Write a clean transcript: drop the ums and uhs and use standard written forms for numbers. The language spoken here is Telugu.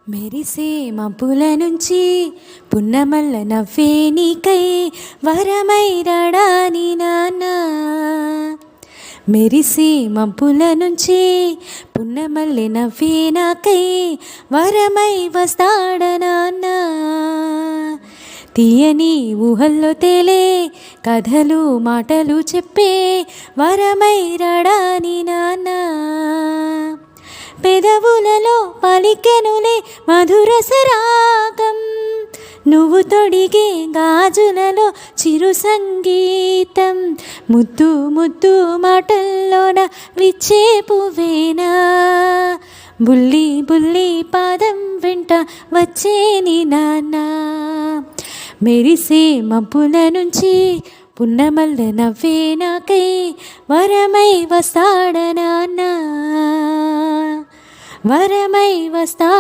మెరిసే మబ్బుల నుంచి పున్నమల్ల నవ్వే నీకై వరమై రాడాని నాన్న. మెరిసే మబ్బుల నుంచి పున్నమల్లె నవ్వే నాకై వరమై వస్తాడ నాన్న. తీయని ఊహల్లో తేలే కథలు మాటలు చెప్పే వరమై రాడాని నాన్న. పెదవులలో పలికెనులే మధురసరాగం, నువ్వు తొడిగే గాజులలో చిరు సంగీతం. ముద్దు ముద్దు మాటల్లోన విచ్చే పువ్వేనా, బుల్లి బుల్లి పాదం వెంట వచ్చేని నాన్న. మెరిసే మబ్బుల నుంచి పున్నమల్ల నవ్వే నాకై వరమై వస్తాడ నాన్న, వరమై వస్తా.